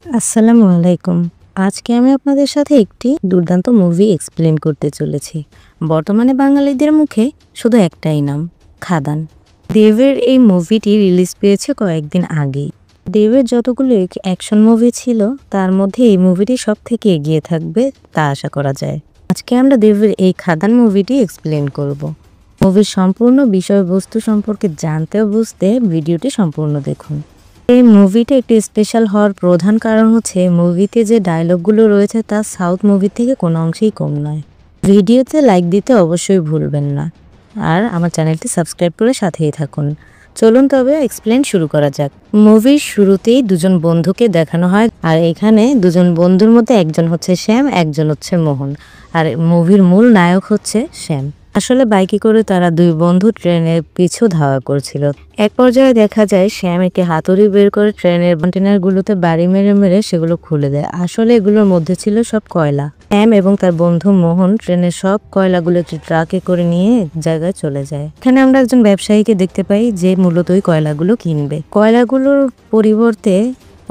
আসসালামু আলাইকুম। আজকে আমি আপনাদের সাথে একটি দুর্দান্ত মুভি এক্সপ্লেন করতে চলেছি। বর্তমানে বাঙালিদের মুখে শুধু একটাই নাম, খাদান। দেবের এই মুভিটি রিলিজ পেয়েছে কয়েকদিন আগেই। দেবের যতগুলো অ্যাকশন মুভি ছিল তার মধ্যে এই মুভিটি সবথেকে এগিয়ে থাকবে তা আশা করা যায়। আজকে আমরা দেবের এই খাদান মুভিটি এক্সপ্লেন করব। মুভির সম্পূর্ণ বিষয়বস্তু সম্পর্কে জানতে ও বুঝতে ভিডিওটি সম্পূর্ণ দেখুন। এই মুভিটা একটি স্পেশাল হওয়ার প্রধান কারণ হচ্ছে মুভিতে যে ডায়লগগুলো রয়েছে তা সাউথ মুভি থেকে কোনো অংশেই কম নয়। ভিডিওতে লাইক দিতে অবশ্যই ভুলবেন না, আর আমার চ্যানেলটি সাবস্ক্রাইব করে সাথেই থাকুন। চলুন তবে এক্সপ্লেন শুরু করা যাক। মুভির শুরুতেই দুজন বন্ধুকে দেখানো হয়, আর এখানে দুজন বন্ধুর মধ্যে একজন হচ্ছে শ্যাম, একজন হচ্ছে মোহন, আর মুভির মূল নায়ক হচ্ছে শ্যাম। আসলে বাইকে করে তারা দুই বন্ধু ট্রেনের পিছু ধাওয়া করছিল। এক পর্যায়ে দেখা যায় শ্যাম একটি হাতুড়ি বের করে ট্রেনের কন্টেনারগুলোতে বাড়ি মেরে মেরে সেগুলো খুলে দেয়। আসলে এগুলোর মধ্যে ছিল সব কয়লা। শ্যাম এবং তার বন্ধু মোহন ট্রেনের সব কয়লাগুলো একটি ট্রাকে করে নিয়ে এক জায়গায় চলে যায়। এখানে আমরা একজন ব্যবসায়ীকে দেখতে পাই যে মূলত ওই কয়লাগুলো কিনবে। কয়লাগুলোর পরিবর্তে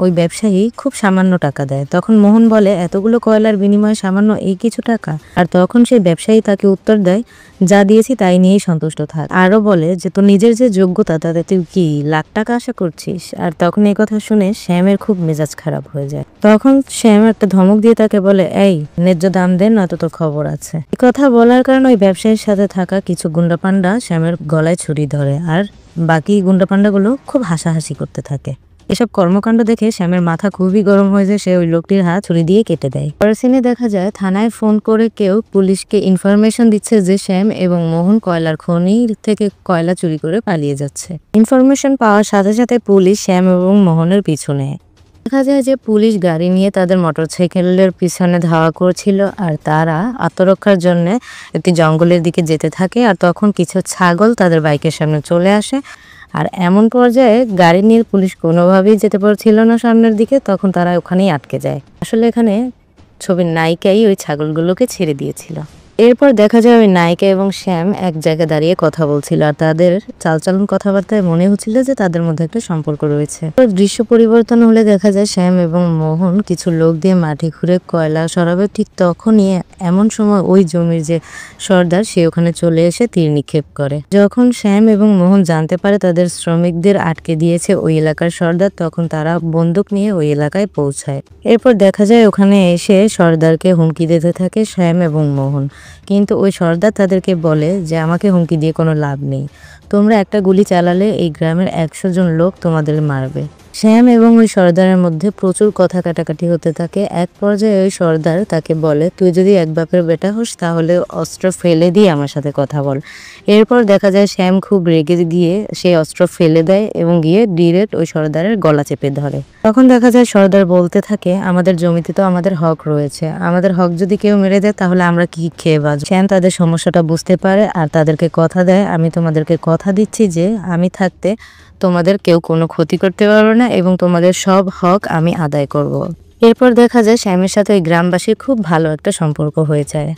ওই ব্যবসায়ী খুব সামান্য টাকা দেয়। তখন মোহন বলে, এতগুলো কয়লার বিনিময়ে সামান্য এই কিছু টাকা? আর তখন সেই ব্যবসায়ী তাকে উত্তর দেয়, যা দিয়েছি তাই নিয়েই সন্তুষ্ট থাক। আরো বলে যে তোর নিজের যে যোগ্যতা তাতে তুই কি লাখ টাকা আশা করছিস? আর তখন এই কথা শুনে শ্যামের খুব মেজাজ খারাপ হয়ে যায়। তখন শ্যাম একটা ধমক দিয়ে তাকে বলে, এই ন্যায্য দাম দেন, নয়তো তোর খবর আছে। এই কথা বলার কারণে ওই ব্যবসায়ীর সাথে থাকা কিছু গুন্ডাপান্ডা শ্যামের গলায় ছুরি ধরে, আর বাকি গুন্ডাপান্ডাগুলো খুব হাসাহাসি করতে থাকে। এসব কর্মকাণ্ড দেখে শ্যামের মাথা খুবই গরম হয়ে যায়। সে ওই লোকটির হাত ছুরি দিয়ে কেটে দেয়। পরের সিনে দেখা যায় থানায় ফোন করে কেউ পুলিশকে ইনফরমেশন দিচ্ছে যে শ্যাম এবং মোহন কয়লার খনি থেকে কয়লা চুরি করে পালিয়ে যাচ্ছে। ইনফরমেশন পাওয়ার সাথে সাথে পুলিশ শ্যাম এবং মোহনের পিছু নেয়। দেখা যায় যে পুলিশ গাড়ি নিয়ে তাদের মোটরসাইকেলের পিছনে ধাওয়া করছিল, আর তারা আত্মরক্ষার জন্য একটি জঙ্গলের দিকে যেতে থাকে। আর তখন কিছু ছাগল তাদের বাইকের সামনে চলে আসে, আর এমন পর্যায়ে গাড়ি নিয়ে পুলিশ কোনোভাবেই যেতে পারছিল না সামনের দিকে। তখন তারা ওখানেই আটকে যায়। আসলে এখানে ছবির নায়িকাই ওই ছাগলগুলোকে ছেড়ে দিয়েছিল। এরপর দেখা যায় ওই নায়িকা এবং শ্যাম এক জায়গায় দাঁড়িয়ে কথা বলছিল, আর তাদের চালচলন কথাবার্তায় মনে হচ্ছিল যে তাদের মধ্যে একটা সম্পর্ক রয়েছে। দৃশ্য পরিবর্তন হলে দেখা যায় শ্যাম এবং মোহন কিছু লোক দিয়ে মাটি খুঁড়ে কয়লা সরাবে। ঠিক তখনই এমন সময় ওই জমির যে সর্দার সে ওখানে চলে এসে তীর নিক্ষেপ করে। যখন শ্যাম এবং মোহন জানতে পারে তাদের শ্রমিকদের আটকে দিয়েছে ওই এলাকার সর্দার, তখন তারা বন্দুক নিয়ে ওই এলাকায় পৌঁছায়। এরপর দেখা যায় ওখানে এসে সর্দারকে হুমকি দিতে থাকে শ্যাম এবং মোহন, কিন্তু ওই সর্দার তাদেরকে বলে যে আমাকে হুমকি দিয়ে কোনো লাভ নেই, তোমরা একটা গুলি চালালে এই গ্রামের 100 জন লোক তোমাদের মারবে। শ্যাম এবং ওই সর্দারের মধ্যে প্রচুর কথা কাটাকাটি হতে থাকে। এক পর্যায়ে ওই সর্দার তাকে বলে, তুই যদি এক বাপের বেটা হোস তাহলে অস্ত্র ফেলে দিয়ে আমার সাথে কথা বল। এরপর দেখা যায় শ্যাম খুব রেগে গিয়ে সেই অস্ত্র ফেলে দেয় এবং গিয়ে ডিরেক্ট ওই সর্দারের গলা চেপে ধরে। তখন দেখা যায় সর্দার বলতে থাকে, আমাদের জমিতে তো আমাদের হক রয়েছে, আমাদের হক যদি কেউ মেরে দেয় তাহলে আমরা কি খেয়ে বাঁচব? শ্যাম তাদের সমস্যাটা বুঝতে পারে আর তাদেরকে কথা দেয়, আমি তোমাদেরকে কথা দিচ্ছি যে আমি থাকতে তোমাদের কেউ কোনো ক্ষতি করতে পারবে না এবং তোমাদের সব হক আমি আদায় করব। এরপর দেখা যায় শ্যামের সাথে ওই গ্রামবাসীর খুব ভালো একটা সম্পর্ক হয়ে যায়।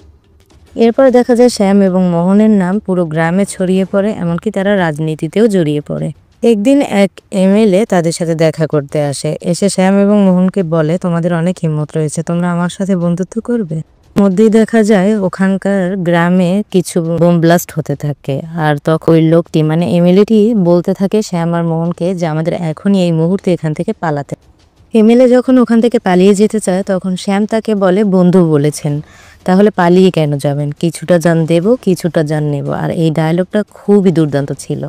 এরপর দেখা যায় শ্যাম এবং মোহনের নাম পুরো গ্রামে ছড়িয়ে পড়ে, এমনকি তারা রাজনীতিতেও জড়িয়ে পড়ে। একদিন এক এমএলএ তাদের সাথে দেখা করতে আসে। এসে শ্যাম এবং মোহনকে বলে, তোমাদের অনেক হিম্মত রয়েছে, তোমরা আমার সাথে বন্ধুত্ব করবে। মধ্যেই দেখা যায় ওখানকার গ্রামে কিছু বোম ব্লাস্ট হতে থাকে, আর তখন ওই লোকটি মানে এমএলএটি বলতে থাকে শ্যাম আর মোহনকে যে আমাদের এখনই এই মুহূর্তে এখান থেকে পালাতে। এমএলএ যখন ওখান থেকে পালিয়ে যেতে চায় তখন শ্যাম তাকে বলে, বন্ধু বলেছেন, তাহলে পালিয়ে কেন যাবেন? কিছুটা যান দেব, কিছুটা যান নেব। আর এই ডায়লগটা খুবই দুর্দান্ত ছিল।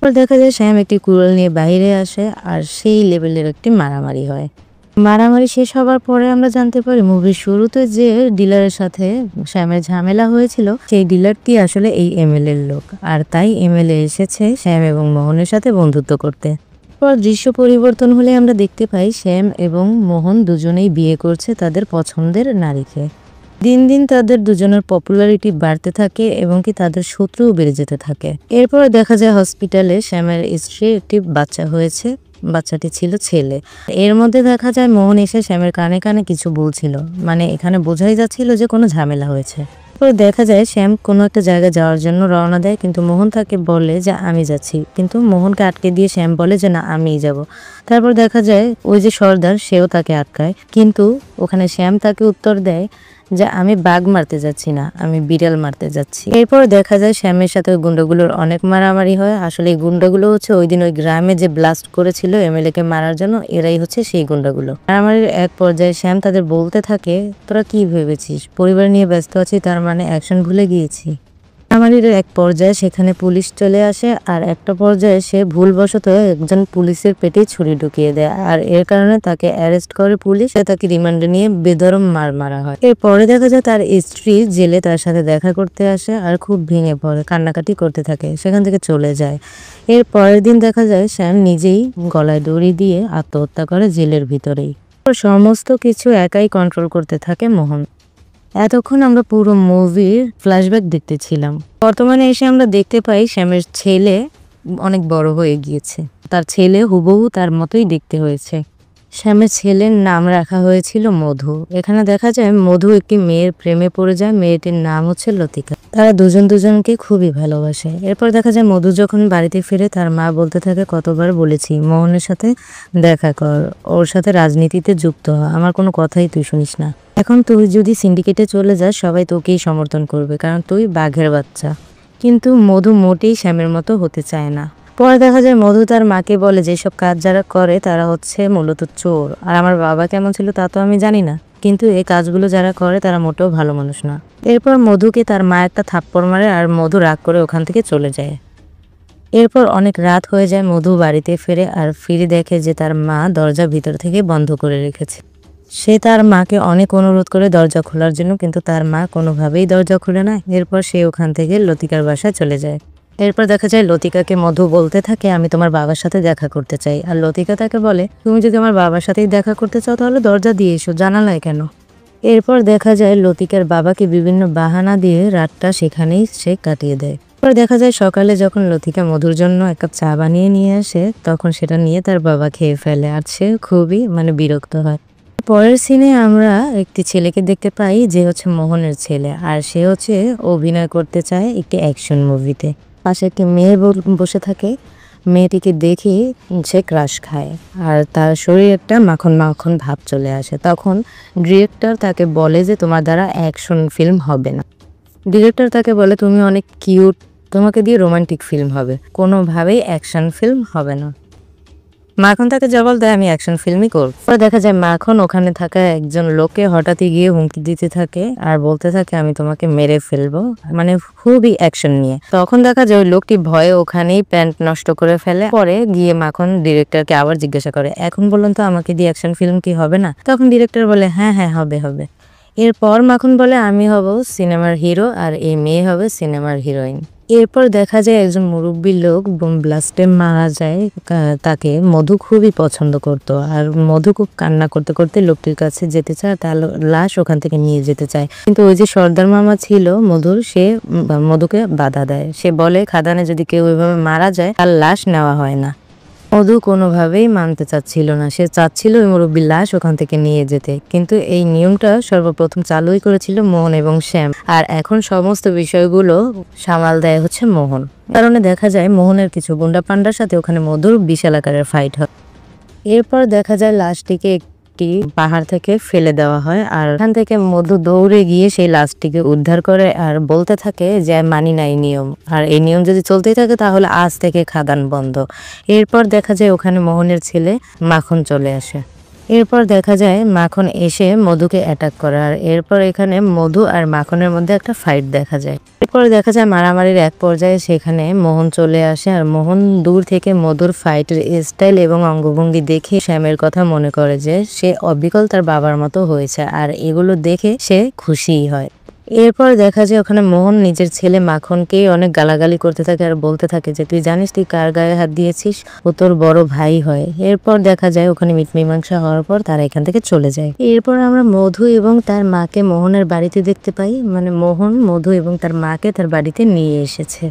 পর দেখা যায় শ্যাম একটি কুড়াল নিয়ে বাইরে আসে, আর সেই লেভেলের একটি মারামারি হয়। মারামারি শেষ হবার পরে আমরা জানতে পারি মুভির শুরুতে যে ডিলারের সাথে শ্যামের ঝামেলা হয়েছিল সেই ডিলারটি আসলে এই এমএলএর লোক, আর তাই এমএলএ এসেছে শ্যাম এবং মোহনের সাথে বন্ধুত্ব করতে। পর দৃশ্য পরিবর্তন হলে আমরা দেখতে পাই শ্যাম এবং মোহন দুজনেই বিয়ে করছে তাদের পছন্দের নারীকে। দিন দিন তাদের দুজনের পপুলারিটি বাড়তে থাকে এবং কি তাদের শত্রুও বেড়ে যেতে থাকে। এরপর দেখা যায় হসপিটালে শ্যামের স্ত্রী একটি বাচ্চা হয়েছে, বাচ্চাটি ছিল ছেলে। এর মধ্যে দেখা যায় মোহন এসে শ্যামের কানে কানে কিছু বলছিল, মানে এখানে বোঝাই যাচ্ছিল যে কোনো ঝামেলা হয়েছে। তো দেখা যায় শ্যাম কোনো একটা জায়গায় যাওয়ার জন্য রওনা দেয়, কিন্তু মোহন তাকে বলে যে আমি যাচ্ছি, কিন্তু মোহনকে আটকে দিয়ে শ্যাম বলে যে না আমিই যাব। তারপর দেখা যায় ওই যে সর্দার সেও তাকে আটকায়, কিন্তু ওখানে শ্যাম তাকে উত্তর দেয় যে আমি বাঘ মারতে যাচ্ছি না, আমি বিড়াল মারতে যাচ্ছি। এরপর দেখা যায় শ্যামের সাথে ওই গুন্ডাগুলোর অনেক মারামারি হয়। আসলে এই গুন্ডাগুলো হচ্ছে ওই দিন ওই গ্রামে যে ব্লাস্ট করেছিল এমএলএ কে মারার জন্য, এরাই হচ্ছে সেই গুন্ডাগুলো। মারামারির এক পর্যায়ে শ্যাম তাদের বলতে থাকে তোরা কি ভেবেছিস পরিবার নিয়ে ব্যস্ত আছি তার মানে অ্যাকশন ভুলে গিয়েছি। মারামারির এক পর্যায়ে সেখানে পুলিশ চলে আসে, আর একটা পর্যায়ে সে ভুলবশত একজন পুলিশের পেটে ছুরি ঢুকিয়ে দেয়, আর এর কারণে তাকে অ্যারেস্ট করে পুলিশ। তাকে রিমান্ডে নিয়ে বেধড়ক মারা হয়। এরপরে দেখা যায় তার স্ত্রী জেলে তার সাথে দেখা করতে আসে আর খুব ভেঙে পড়ে, কান্নাকাটি করতে থাকে, সেখান থেকে চলে যায়। এর পরের দিন দেখা যায় শ্যাম নিজেই গলায় দড়ি দিয়ে আত্মহত্যা করে জেলের ভিতরেই। সমস্ত কিছু একাই কন্ট্রোল করতে থাকে মোহন। এতক্ষণ আমরা পুরো মুভির ফ্ল্যাশব্যাক দেখতেছিলাম। বর্তমানে এসে আমরা দেখতে পাই শ্যামের ছেলে অনেক বড় হয়ে গিয়েছে, তার ছেলে হুবহু তার মতোই দেখতে হয়েছে। শ্যামের ছেলের নাম রাখা হয়েছিল মধু। এখানে দেখা যায় মধু একটি মেয়ের প্রেমে পড়ে যায়, মেয়েটির নাম হচ্ছে লতিকা। তারা দুজন দুজনকে খুবই ভালোবাসে। এরপর দেখা যায় মধু যখন বাড়িতে ফিরে তার মা বলতে থাকে কতবার বলেছি মোহনের সাথে দেখা কর, ওর সাথে রাজনীতিতে যুক্ত হ, আমার কোনো কথাই তুই শুনিস না। এখন তুই যদি সিন্ডিকেটে চলে যাস সবাই তোকেই সমর্থন করবে, কারণ তুই বাঘের বাচ্চা। কিন্তু মধু মোটেই শ্যামের মতো হতে চায় না। পরে দেখা যায় মধু তার মাকে বলে যেসব কাজ যারা করে তারা হচ্ছে মূলত চোর, আর আমার বাবা কেমন ছিল তা তো আমি জানি না, কিন্তু এই কাজগুলো যারা করে তারা মোটেও ভালো মানুষ না। এরপর মধুকে তার মা একটা থাপ্পড় মারে আর মধু রাগ করে ওখান থেকে চলে যায়। এরপর অনেক রাত হয়ে যায়, মধু বাড়িতে ফিরে আর ফিরে দেখে যে তার মা দরজা ভিতর থেকে বন্ধ করে রেখেছে। সে তার মাকে অনেক অনুরোধ করে দরজা খোলার জন্য, কিন্তু তার মা কোনোভাবেই দরজা খুলে না। এরপর সে ওখান থেকে লতিকার বাসায় চলে যায়। এরপর দেখা যায় লতিকাকে মধু বলতে থাকে আমি তোমার বাবার সাথে দেখা করতে চাই, আর লতিকা তাকে বলে তুমি যদি আমার বাবার সাথেই দেখা করতে চাও তাহলে দরজা দিয়ে এসো, জানালায় কেন। এরপর দেখা যায় লতিকার বাবাকে বিভিন্ন বাহানা দিয়ে রাতটা সেখানেই সে কাটিয়ে দেয়। এরপর দেখা যায় সকালে যখন লতিকা মধুর জন্য এক কাপ চা বানিয়ে নিয়ে আসে তখন সেটা নিয়ে তার বাবা খেয়ে ফেলে, আর সে খুবই বিরক্ত হয়। পরের সিনে আমরা একটি ছেলেকে দেখতে পাই যে হচ্ছে মোহনের ছেলে, আর সে হচ্ছে অভিনয় করতে চায় একটি অ্যাকশন মুভিতে। পাশে একটি মেয়ে বসে থাকে, মেয়েটিকে দেখে সে ক্রাশ খায় আর তার শরীরে একটা মাখন মাখন ভাব চলে আসে। তখন ডিরেক্টর তাকে বলে যে তোমার দ্বারা অ্যাকশন ফিল্ম হবে না। ডিরেক্টর তাকে বলে তুমি অনেক কিউট, তোমাকে দিয়ে রোমান্টিক ফিল্ম হবে, কোনোভাবেই অ্যাকশন ফিল্ম হবে না। মাখন তাকে জবাব দেয় আমি অ্যাকশন ফিল্মই করব। পরে দেখা যায় মাখন ওখানে থাকা একজন লোককে হঠাৎই গিয়ে হুমকি দিতে থাকে আর বলতে থাকে আমি তোমাকে মেরে ফেলবো, খুবই অ্যাকশন নিয়ে। তখন দেখা যায় ওই লোকটি ভয়ে ওখানেই প্যান্ট নষ্ট করে ফেলে। পরে গিয়ে মাখন ডিরেক্টরকে আবার জিজ্ঞাসা করে এখন বলুন তো আমাকে দিয়ে অ্যাকশন ফিল্ম কি হবে না? তখন ডিরেক্টর বলে হ্যাঁ হ্যাঁ হবে হবে। এরপর মাখন বলে আমি হব সিনেমার হিরো আর এই মেয়ে হবে সিনেমার হিরোইন। এরপর দেখা যায় একজন মুরব্বী লোক বোম ব্লাস্টে মারা যায়। তাকে মধু খুবই পছন্দ করত, আর মধু খুব কান্না করতে করতে লোকটির কাছে যেতে চায়, তার লাশ ওখান থেকে নিয়ে যেতে চায়। কিন্তু ওই যে সর্দার মামা ছিল মধুর, সে মধুকে বাধা দেয়। সে বলে খাদানে যদি কেউ ওইভাবে মারা যায় তার লাশ নেওয়া হয় না। মধু কোনোভাবেই মানতে চাচ্ছিল না, সে চাচ্ছিল ওই মুরব্বীর লাশ ওখান থেকে নিয়ে যেতে। কিন্তু এই নিয়মটা সর্বপ্রথম চালুই করেছিল মোহন এবং শ্যাম, আর এখন সমস্ত বিষয়গুলো সামাল দেয় হচ্ছে মোহন। কারণে দেখা যায় মোহনের কিছু গুন্ডা পান্ডার সাথে ওখানে মধুর বিশাল আকারের ফাইট হয়। এরপর দেখা যায় লাশটিকে একটি পাহাড় থেকে ফেলে দেওয়া হয়, আর এখান থেকে মধু দৌড়ে গিয়ে সেই লাশটিকে উদ্ধার করে আর বলতে থাকে যে মানি না এই নিয়ম, আর এই নিয়ম যদি চলতেই থাকে তাহলে আজ থেকে খাদান বন্ধ। এরপর দেখা যায় ওখানে মোহনের ছেলে মাখন চলে আসে। এরপর দেখা যায় মাখন এসে মধুকে অ্যাটাক করে, আর এরপর এখানে মধু আর মাখনের মধ্যে একটা ফাইট দেখা যায়। এরপর দেখা যায় মারামারির এক পর্যায়ে সেখানে মোহন চলে আসে, আর মোহন দূর থেকে মধুর ফাইটের স্টাইল এবং অঙ্গভঙ্গি দেখে শ্যামের কথা মনে করে যে সে অবিকল তার বাবার মতো হয়েছে, আর এগুলো দেখে সে খুশিই হয়। এরপর দেখা যায় ওখানে মোহন নিজের ছেলে মাখনকে অনেক গালাগালি করতে থাকে আর বলতে থাকে যে তুই জানিস তুই কার গায়ে হাত দিয়েছিস, ও তোর বড় ভাই হয়। এরপর দেখা যায় ওখানে মিটমীমাংসা হওয়ার পর তারা এখান থেকে চলে যায়। এরপর আমরা মধু এবং তার মাকে মোহনের বাড়িতে দেখতে পাই, মোহন মধু এবং তার মাকে তার বাড়িতে নিয়ে এসেছে।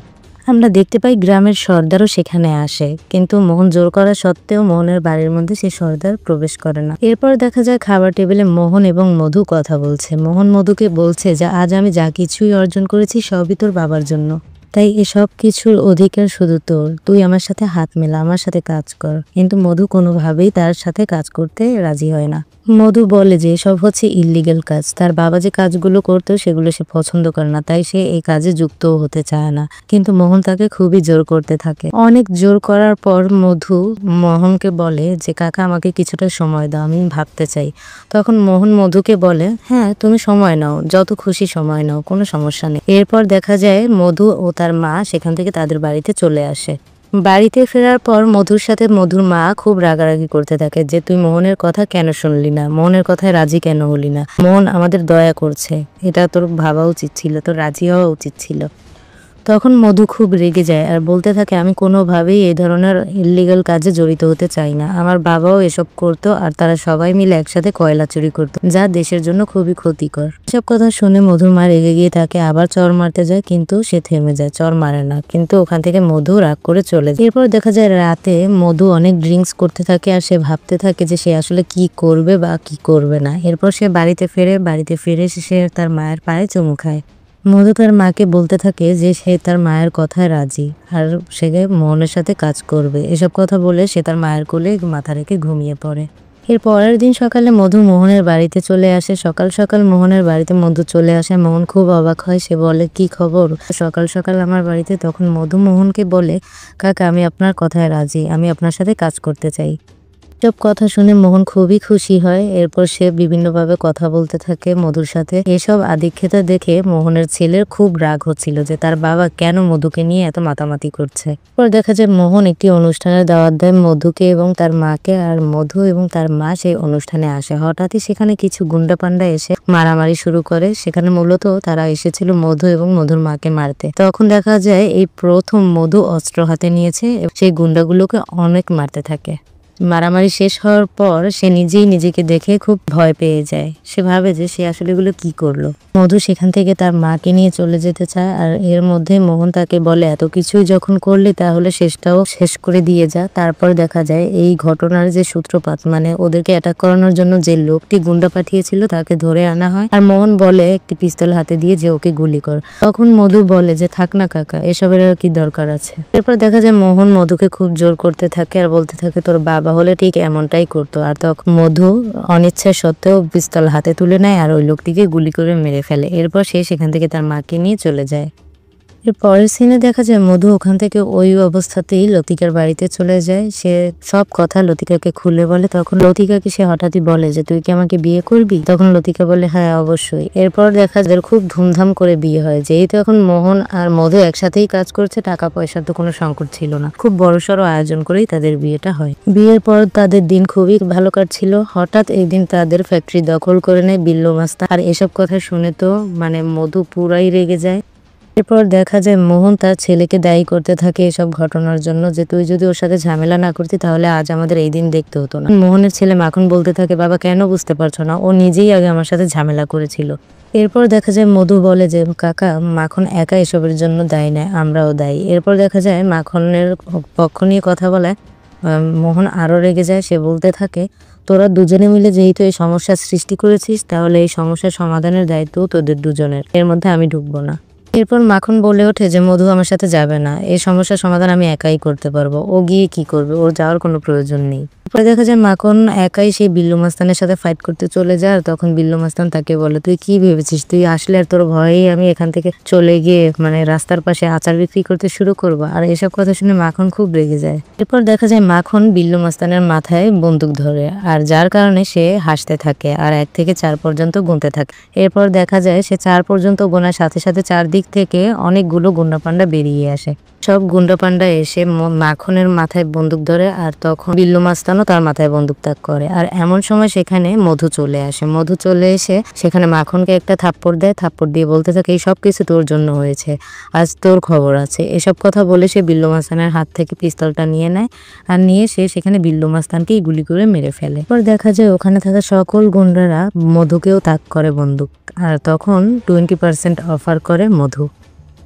আমরা দেখতে পাই গ্রামের সর্দারও সেখানে আসে, কিন্তু মোহন জোর করা সত্ত্বেও মোহনের বাড়ির মধ্যে সেই সর্দার প্রবেশ করে না। এরপর দেখা যায় খাবার টেবিলে মোহন এবং মধু কথা বলছে। মোহন মধুকে বলছে যে আজ আমি যা কিছুই অর্জন করেছি সবই তোর বাবার জন্য, তাই এসব কিছুর অধিকার শুধু তোর। তুই আমার সাথে হাত মেলা, আমার সাথে কাজ কর। কিন্তু মধু কোনোভাবেই তার সাথে কাজ করতে রাজি হয় না। মধু বলে যে এসব হচ্ছে ইল্লিগেল কাজ, তার বাবা যে কাজগুলো করতো সেগুলো সে পছন্দ করে না, তাই সে এই কাজে যুক্তও হতে চায় না। কিন্তু মোহন তাকে খুবই জোর করতে থাকে। অনেক জোর করার পর মধু মোহনকে বলে যে কাকা আমাকে কিছুটা সময় দাও, আমি ভাবতে চাই। তখন মোহন মধুকে বলে হ্যাঁ তুমি সময় নাও, যত খুশি সময় নাও, কোনো সমস্যা নেই। এরপর দেখা যায় মধু ও তার মা সেখান থেকে তাদের বাড়িতে চলে আসে। বাড়িতে ফেরার পর মধুর সাথে মধুর মা খুব রাগারাগি করতে থাকে যে তুই মোহনের কথা কেন শুনলি না, মোহনের কথায় রাজি কেন হলি না, মোহন আমাদের দয়া করছে, এটা তোর ভাবা উচিত ছিল, তোর রাজি হওয়া উচিত ছিল। তখন মধু খুব রেগে যায় আর বলতে থাকে আমি কোনোভাবেই এই ধরনের ইল্লিগাল কাজে জড়িত হতে চাই না। আমার বাবাও এসব করতো আর তারা সবাই মিলে একসাথে কয়লা চুরি করতো, যা দেশের জন্য খুবই ক্ষতিকর। এসব কথা শুনে মধুর মা রেগে গিয়ে তাকে আবার চর মারতে যায়, কিন্তু সে থেমে যায়, চর মারে না। কিন্তু ওখান থেকে মধু রাগ করে চলে যায়। এরপর দেখা যায় রাতে মধু অনেক ড্রিঙ্কস করতে থাকে আর সে ভাবতে থাকে যে সে আসলে কি করবে বা কি করবে না। এরপর সে বাড়িতে ফিরে সে তার মায়ের পায়ে চুমু খায়। মধু তার মাকে বলতে থাকে যে সে তার মায়ের কথায় রাজি আর সে মোহনের সাথে কাজ করবে। এসব কথা বলে সে তার মায়ের কোলে মাথা রেখে ঘুমিয়ে পড়ে। এর পরের দিন সকালে মধু মোহনের বাড়িতে চলে আসে। সকাল সকাল মোহনের বাড়িতে মধু চলে আসে। মোহন খুব অবাক হয়, সে বলে কি খবর সকাল সকাল আমার বাড়িতে? তখন মধু মোহনকে বলে কাকা আমি আপনার কথায় রাজি, আমি আপনার সাথে কাজ করতে চাই। সব কথা শুনে মোহন খুবই খুশি হয়। এরপর সে বিভিন্নভাবে কথা বলতে থাকে মধুর সাথে। এসব আদিক্ষেতা দেখে মোহনের ছেলের খুব রাগ হচ্ছিল যে তার বাবা কেন মধুকে নিয়ে এত মাতামাতি করছে। এরপর দেখা যায় মোহন একটি অনুষ্ঠানের দাওয়াত দেয় মধুকে এবং তার মাকে, আর মধু এবং তার মা সেই অনুষ্ঠানে আসে। হঠাৎই সেখানে কিছু গুন্ডা পান্ডা এসে মারামারি শুরু করে। সেখানে মূলত তারা এসেছিল মধু এবং মধুর মাকে মারতে। তখন দেখা যায় এই প্রথম মধু অস্ত্র হাতে নিয়েছে, সেই গুন্ডাগুলোকে অনেক মারতে থাকে। মারামারি শেষ হওয়ার পর সে নিজেই নিজেকে দেখে খুব ভয় পেয়ে যায়। সে ভাবে যে সে আসলে এগুলো কি করলো। মধু সেখান থেকে তার মাকে নিয়ে চলে যেতে চায়, আর এর মধ্যে মোহন তাকে বলে এত কিছুই যখন করলি তাহলে শেষটাও শেষ করে দিয়ে যা। তারপর দেখা যায় এই ঘটনার যে সূত্রপাত, মানে ওদেরকে অ্যাটাক করানোর জন্য যে লোকটি গুন্ডা পাঠিয়েছিল তাকে ধরে আনা হয়। আর মোহন বলে একটি পিস্তল হাতে দিয়ে যে ওকে গুলি কর। তখন মধু বলে যে থাক না কাকা, এসবের আর কি দরকার আছে। এরপর দেখা যায় মোহন মধুকে খুব জোর করতে থাকে আর বলতে থাকে তোর বাবা হলে ঠিক এমনটাই করতো। আর তখন মধু অনিচ্ছা সত্ত্বেও পিস্তল হাতে তুলে নেয় আর ওই লোকটিকে গুলি করে মেরে ফেলে। এরপর সে সেখান থেকে তার মাকে নিয়ে চলে যায়। এর পরের সিনে দেখা যায় মধু ওখান থেকে ওই অবস্থাতেই লতিকার বাড়িতে চলে যায়। সে সব কথা লতিকাকে খুলে বলে। তখন লতিকাকে সে হঠাৎই বলে যে তুই কি আমাকে বিয়ে করবি? তখন লতিকা বলে হ্যাঁ অবশ্যই। এরপর দেখা যায় খুব ধুমধাম করে বিয়ে হয়। যেহেতু এখন মোহন আর মধু একসাথেই কাজ করছে, টাকা পয়সার তো কোনো সংকট ছিল না, খুব বড়সড় আয়োজন করেই তাদের বিয়েটা হয়। বিয়ের পর তাদের দিন খুবই ভালো কাটছিল। হঠাৎ একদিন তাদের ফ্যাক্টরি দখল করে নেয় বিল্লু মাস্তান। আর এসব কথা শুনে তো মানে মধু পুরাই রেগে যায়। এরপর দেখা যায় মোহন তার ছেলেকে দায়ী করতে থাকে এসব ঘটনার জন্য, যে তুই যদি ওর সাথে ঝামেলা না করতি তাহলে আজ আমাদের এই দিন দেখতে হতো না। মোহনের ছেলে মাখন বলতে থাকে বাবা কেন বুঝতে পারছো না, ও নিজেই আগে আমার সাথে ঝামেলা করেছিল। এরপর দেখা যায় মধু বলে যে কাকা মাখন একা এসবের জন্য দায়ী নয়, আমরাও দায়ী। এরপর দেখা যায় মাখনের পক্ষ নিয়ে কথা বলায় মোহন আরো রেগে যায়। সে বলতে থাকে তোরা দুজনে মিলে যেহেতু এই সমস্যার সৃষ্টি করেছিস তাহলে এই সমস্যার সমাধানের দায়িত্ব তোদের দুজনের, এর মধ্যে আমি ঢুকবো না। এরপর মাখন বলে ওঠে যে মধু আমার সাথে যাবে না, এই সমস্যার সমাধান আমি একাই করতে পারবো, ও গিয়ে কি করবে, ওর যাওয়ার কোনো প্রয়োজন নেই। পরে দেখা যায় মাখন একাই সেই বিল্লু মাস্তানের সাথে ফাইট করতে চলে যায়। আর তখন বিল্লু মাস্তান তাকে বলে তুই কি ভেবেছিস তুই আসলে আর তোর ভয়েই আমি এখান থেকে চলে গিয়ে মানে রাস্তার পাশে আচার বিক্রি করতে শুরু করবো? আর এসব কথা শুনে মাখন খুব রেগে যায়। এরপর দেখা যায় মাখন বিল্লু মাস্তানের মাথায় বন্দুক ধরে, আর যার কারণে সে হাসতে থাকে আর 1 থেকে 4 পর্যন্ত গুনতে থাকে। এরপর দেখা যায় সে 4 পর্যন্ত গোনার সাথে সাথে চারদিক থেকে অনেকগুলো গুন্ডা পান্ডা বেরিয়ে আসে। সব গুন্ডা পান্ডা এসে মাখনের মাথায় বন্দুক ধরে, আর তখন বিল্লু মাস্তানও তার মাথায় বন্দুক তাক করে। আর এমন সময় সেখানে মধু চলে আসে। মধু চলে এসে সেখানে মাখনকে একটা থাপ্পড় দেয়, থাপ্পড় দিয়ে বলতে থাকে এই সব কিছু তোর জন্য হয়েছে, আজ তোর খবর আছে। এসব কথা বলে সে বিল্লু মাস্তানের হাত থেকে পিস্তলটা নিয়ে নেয়, আর নিয়ে সে সেখানে বিল্লু মাস্তানকেই গুলি করে মেরে ফেলে। এরপর দেখা যায় ওখানে থাকা সকল গুন্ডারা মধুকেও তাক করে বন্দুক, আর তখন 20% অফার করে মধু।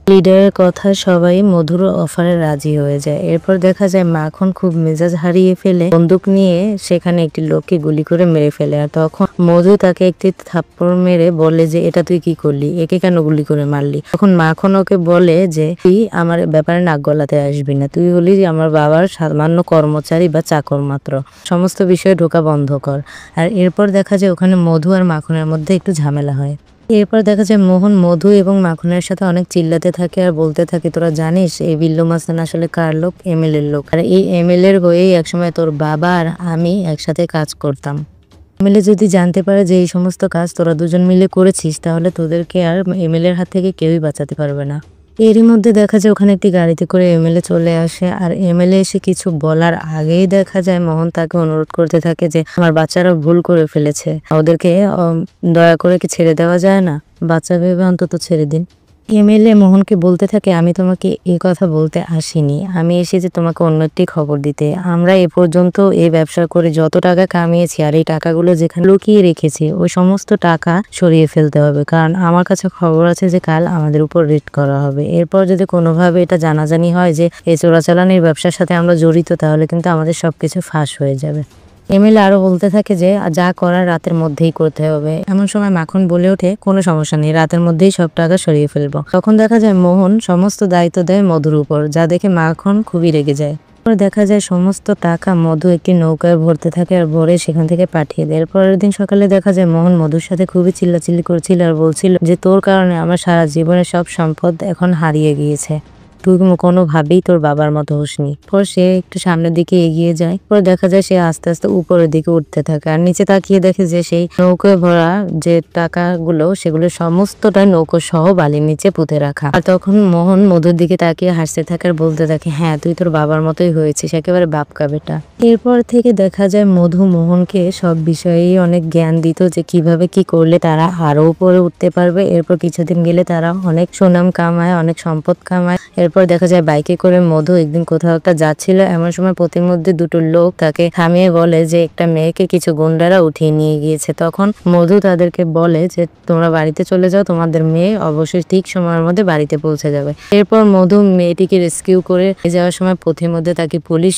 লিডারের কথা সবাই মধুর অফারে রাজি হয়ে যায়। এরপর দেখা যায় মাখন খুব মেজাজ হারিয়ে ফেলে বন্দুক নিয়ে সেখানে একটি লোককে গুলি করে মেরে ফেলে। আর তখন মধু তাকে একটি থাপ্পড় মেরে বলে যে এটা তুই কি করলি, একে কেন গুলি করে মারলি? তখন মাখন ওকে বলে যে তুই আমার ব্যাপারে নাক গলাতে আসবি না, তুই হলি আমার বাবার সামান্য কর্মচারী বা চাকর মাত্র, সমস্ত বিষয়ে ঢোকা বন্ধ কর। আর এরপর দেখা যায় ওখানে মধু আর মাখনের মধ্যে একটু ঝামেলা হয়। এরপর দেখা যায় মোহন মধু এবং মাখনের সাথে অনেক চিল্লাতে থাকে আর বলতে থাকে, তোরা জানিস এই বিল্লু মাস্তান আসলে কার লোক? এমএলএর লোক। আর এই এমএলএর হয়েই একসময় তোর বাবা আর আমি একসাথে কাজ করতাম। এমএলএ যদি জানতে পারে যে এই সমস্ত কাজ তোরা দুজন মিলে করেছিস, তাহলে তোদেরকে আর এমএলএর হাত থেকে কেউই বাঁচাতে পারবে না। এরই মধ্যে দেখা যায় ওখানে একটি গাড়িতে করে এমএলএ চলে আসে। আর এমএলএ এসে কিছু বলার আগেই দেখা যায় মোহন তাকে অনুরোধ করতে থাকে যে আমার বাচ্চারা ভুল করে ফেলেছে, ওদেরকে দয়া করে কি ছেড়ে দেওয়া যায় না? বাচ্চা ভেবে অন্তত ছেড়ে দিন। এমএলএ মোহনকে বলতে থাকে, আমি তোমাকে এই কথা বলতে আসিনি, আমি এসেছি তোমাকে অন্য একটি খবর দিতে। আমরা এ পর্যন্ত এই ব্যবসা করে যত টাকা কামিয়েছি আর এই টাকাগুলো যেখানে লুকিয়ে রেখেছি ওই সমস্ত টাকা সরিয়ে ফেলতে হবে, কারণ আমার কাছে খবর আছে যে কাল আমাদের উপর রেড করা হবে। এরপর যদি কোনোভাবে এটা জানাজানি হয় যে এই চোরাচালানির ব্যবসার সাথে আমরা জড়িত, তাহলে কিন্তু আমাদের সবকিছু ফাঁস হয়ে যাবে। এমএলএ আরো বলতে থাকে যে যা করার রাতের মধ্যেই করতে হবে। এমন সময় মাখন বলে ওঠে, কোনো সমস্যা নেই, রাতের মধ্যেই সব টাকা সরিয়ে ফেলবো। তখন দেখা যায় মোহন সমস্ত দায়িত্ব দেয় মধুর উপর, যা দেখে মাখন খুবই রেগে যায়। দেখা যায় সমস্ত টাকা মধু একটি নৌকায় ভরতে থাকে আর ভরে সেখান থেকে পাঠিয়ে দেয়। পরের দিন সকালে দেখা যায় মোহন মধুর সাথে খুবই চিল্লাচিল্লি করছিল আর বলছিল যে তোর কারণে আমার সারা জীবনের সব সম্পদ এখন হারিয়ে গিয়েছে, তুই কোনোভাবেই তোর বাবার মতো হোসনি। পর সে একটু সামনের দিকে এগিয়ে যায়। পরে দেখা যায় সে আস্তে আস্তে উপরের দিকে উঠতে থাকে আর নিচে তাকিয়ে দেখে যে সেই নৌকোয় ভরা যে টাকাগুলো সেগুলো সমস্তটা নৌকো সহ বালির নিচে পুঁতে রাখা। আর তখন মোহন মধুর দিকে তাকিয়ে হাসতে থাকে আর বলতে থাকে, হ্যাঁ তুই তোর বাবার মতোই হয়েছিস, একেবারে বাপকা বেটা। এরপর থেকে দেখা যায় মধু মোহনকে সব বিষয়েই অনেক জ্ঞান দিত যে কিভাবে কি করলে তারা আরো উপরে উঠতে পারবে। এরপর কিছুদিন গেলে তারা অনেক সুনাম কামায়, অনেক সম্পদ কামায়। এরপর দেখা যায় বাইকে করে মধু একদিন কোথাও একটা যাচ্ছিল, এমন সময় প্রতিমধ্যে দুটো লোক তাকে থামিয়ে বলে যে একটা মেয়েকে কিছু গুন্ডারা উঠিয়ে নিয়ে গিয়েছে। তখন মধু তাদেরকে বলে যে তোমরা বাড়িতে চলে যাও, তোমাদের মেয়ে অবশ্যই ঠিক সময়ের মধ্যে বাড়িতে পৌঁছে যাবে। এরপর মধু মেয়েটিকে রেস্কিউ করে যাওয়ার সময় পথিমধ্যে তাকে পুলিশ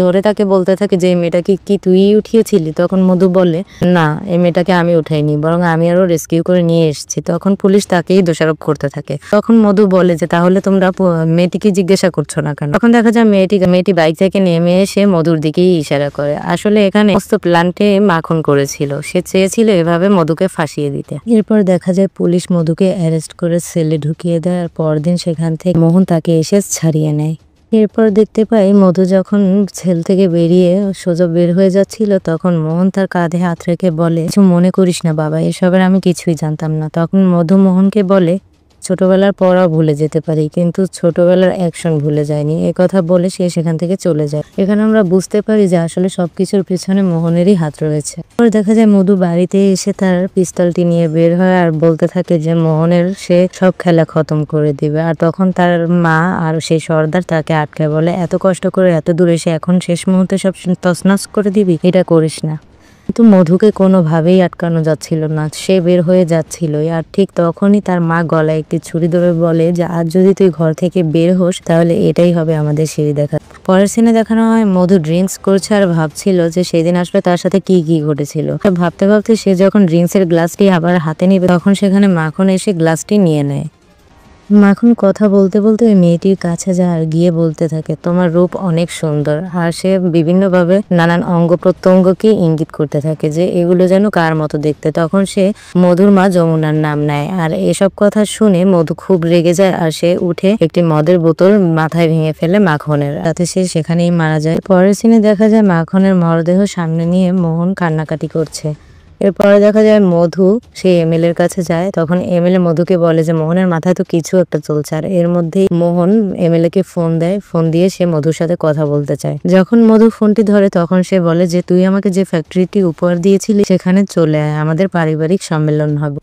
ধরে তাকে বলতে থাকে যে এই মেয়েটাকে কি তুই উঠিয়েছিলি? তখন মধু বলে, না এই মেয়েটাকে আমি উঠাইনি, বরং আমি আরো রেস্কিউ করে নিয়ে এসেছি। তখন পুলিশ তাকেই দোষারোপ করতে থাকে। তখন মধু বলে যে তাহলে তোমরা মেয়েটিকে জিজ্ঞাসা করছো না কেন? তখন দেখা যায় মেয়েটি বাইক থেকে নেমে এসে মধুর দিকেই ইশারা করে। আসলে এখানে সমস্ত প্ল্যানটে মাখন করেছিল, সে চেয়েছিল এভাবে মধুকে ফাঁসিয়ে দিতে। এরপর দেখা যায় পুলিশ মধুকে অ্যারেস্ট করে সেলে ঢুকিয়ে দেয় আর পরদিন সেখান থেকে মোহন তাকে এসে ছাড়িয়ে নেয়। এরপর দেখতে পাই মধু যখন সেল থেকে বেরিয়ে সোজা বের হয়ে যাচ্ছিল, তখন মোহন তার কাঁধে হাত রেখে বলে, কিছু মনে করিস না বাবা, এসবের আমি কিছুই জানতাম না। তখন মধু মোহনকে বলে, ছোটবেলার পড়া ভুলে যেতে পারি কিন্তু ছোটবেলার অ্যাকশন ভুলে যায়নি। কথা বলে সে সেখান থেকে চলে যায়। এখানে আমরা বুঝতে পারি যে আসলে সবকিছুর পিছনে মোহনেরই হাত রয়েছে। পরে দেখা যায় মধু বাড়িতে এসে তার পিস্তলটি নিয়ে বের হয় আর বলতে থাকে যে মোহনের সে সব খেলা খতম করে দিবে। আর তখন তার মা আর সেই সর্দার তাকে আটকে বলে, এত কষ্ট করে এত দূর এসে এখন শেষ মুহূর্তে সব তছনছ করে দিবি, এটা করিস না। কিন্তু মধুকে কোনোভাবেই আটকানো যাচ্ছিল না, সে বের হয়ে যাচ্ছিল। আর ঠিক তখনই তার মা গলায় একটি ছুরি ধরে বলে যে আজ যদি তুই ঘর থেকে বের হোস তাহলে এটাই হবে আমাদের সিঁড়ি দেখা। পরের সিনে দেখানো হয় মধু ড্রিঙ্কস করছে আর ভাবছিল যে সেদিন আসলে তার সাথে কি কি ঘটেছিল। ভাবতে ভাবতে সে যখন ড্রিঙ্কসের গ্লাসটি আবার হাতে নিবে, তখন সেখানে মাখন এসে গ্লাসটি নিয়ে নেয়। মাখন কথা বলতে বলতে ওই মেয়েটির কাছে যায় আর গিয়ে বলতে থাকে, তোমার রূপ অনেক সুন্দর। আর সে বিভিন্নভাবে নানান অঙ্গ প্রত্যঙ্গকে ইঙ্গিত করতে থাকে যে এগুলো যেন কার মতো দেখতে। তখন সে মধুর মা যমুনার নাম নেয়। আর এসব কথা শুনে মধু খুব রেগে যায় আর সে উঠে একটি মদের বোতল মাথায় ভেঙে ফেলে মাখনের, তাতে সে সেখানেই মারা যায়। পরের সিনে দেখা যায় মাখনের মরদেহ সামনে নিয়ে মোহন কান্নাকাটি করছে। এরপরে দেখা যায় মধু সে এমএলএ এর কাছে যায়। তখন এমএলএ মধুকে বলে যে মোহনের মাথায় তো কিছু একটা চলছে। আর এর মধ্যেই মোহন এমএলএ কে ফোন দেয়, ফোন দিয়ে সে মধুর সাথে কথা বলতে চায়। যখন মধু ফোনটি ধরে তখন সে বলে যে তুই আমাকে যে ফ্যাক্টরিটি উপহার দিয়েছিলি সেখানে চলে আয়, আমাদের পারিবারিক সম্মেলন হবে।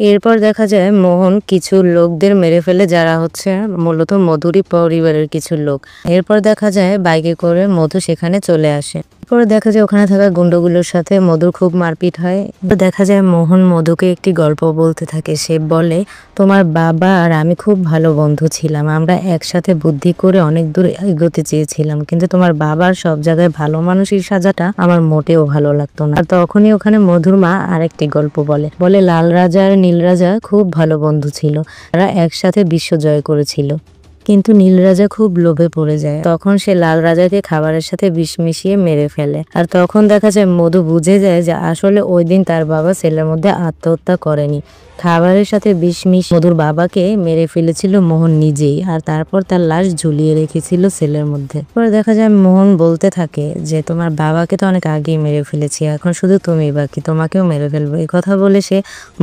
এরপর দেখা যায় মোহন কিছু লোকদের মেরে ফেলে, যারা হচ্ছে মূলত মধুরই পরিবারের কিছু লোক। এরপর দেখা যায় বাইকে করে মধু সেখানে চলে আসে। পরে দেখা যায় ওখানে থাকা গুন্ডগুলোর সাথে মধুর খুব মারপিট হয়। দেখা যায় মোহন মধুকে একটি গল্প বলতে থাকে। সে বলে, তোমার বাবা আর আমি খুব ভালো বন্ধু ছিলাম, আমরা একসাথে বুদ্ধি করে অনেক দূর এগোতে চেয়েছিলাম, কিন্তু তোমার বাবার সব জায়গায় ভালো মানুষের সাজাটা আমার মোটেও ভালো লাগতো না। আর তখনই ওখানে মধুর মা আরেকটি গল্প বলে লাল রাজা আর নীল রাজা খুব ভালো বন্ধু ছিল, তারা একসাথে বিশ্ব জয় করেছিল, কিন্তু নীল রাজা খুব লোভে পড়ে যায়। তখন সে লাল রাজাকে খাবারের সাথে বিষ মিশিয়ে মেরে ফেলে। আর তখন দেখা যায় মধু বুঝে যায় যে আসলে ওই দিন তার বাবা ছেলের মধ্যে আত্মহত্যা করেনি, খাবারের সাথে বিষ মিশিয়ে মধুর বাবাকে মেরে ফেলেছিল মোহন নিজেই, আর তারপর তার লাশ ঝুলিয়ে রেখেছিল সেলের মধ্যে। পরে দেখা যায় মোহন বলতে থাকে যে তোমার বাবাকে তো অনেক আগেই মেরে ফেলেছি, এখন শুধু তুমি বাকি, তোমাকেও মেরে ফেলবো। এই কথা বলে সে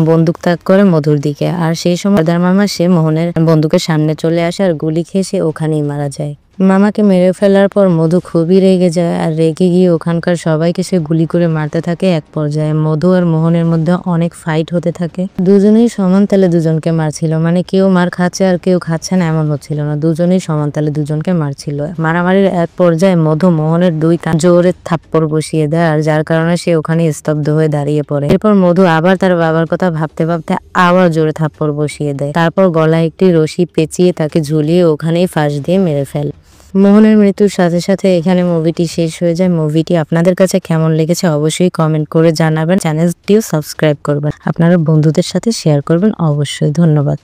বন্দুক তাক করে মধুর দিকে। আর সেই সময় দাদার মামা সে মোহনের বন্দুকের সামনে চলে আসে আর গুলি খেয়ে সে ওখানেই মারা যায়। মামাকে মেরে ফেলার পর মধু খুবই রেগে যায়, আর রেগে গিয়ে ওখানকার সবাইকে সে গুলি করে মারতে থাকে। এক পর্যায়ে মধু আর মোহনের মধ্যে অনেক ফাইট হতে থাকে। দুজনেই সমান তালে দুজনকে মারছিল, মানে কেউ মার খাচ্ছে আর কেউ খাচ্ছে না এমন হচ্ছিল না, দুজনেই সমান তালে দুজনকে মারছিল। মারামারির এক পর্যায়ে মধু মোহনের দুই কান জোরে থাপ্পড় বসিয়ে দেয়, আর যার কারণে সে ওখানে স্তব্ধ হয়ে দাঁড়িয়ে পড়ে। এরপর মধু আবার তার বাবার কথা ভাবতে ভাবতে আবার জোরে থাপ্পড় বসিয়ে দেয়। তারপর গলায় একটি রশি পেঁচিয়ে তাকে ঝুলিয়ে ওখানেই ফাঁস দিয়ে মেরে ফেলে। মোহনের মৃত্যুর সাথে সাথে এখানে মুভিটি শেষ হয়ে যায়। মুভিটি আপনাদের কাছে কেমন লেগেছে অবশ্যই কমেন্ট করে জানাবেন, চ্যানেলটিও সাবস্ক্রাইব করবেন, আপনারা বন্ধুদের সাথে শেয়ার করবেন অবশ্যই। ধন্যবাদ।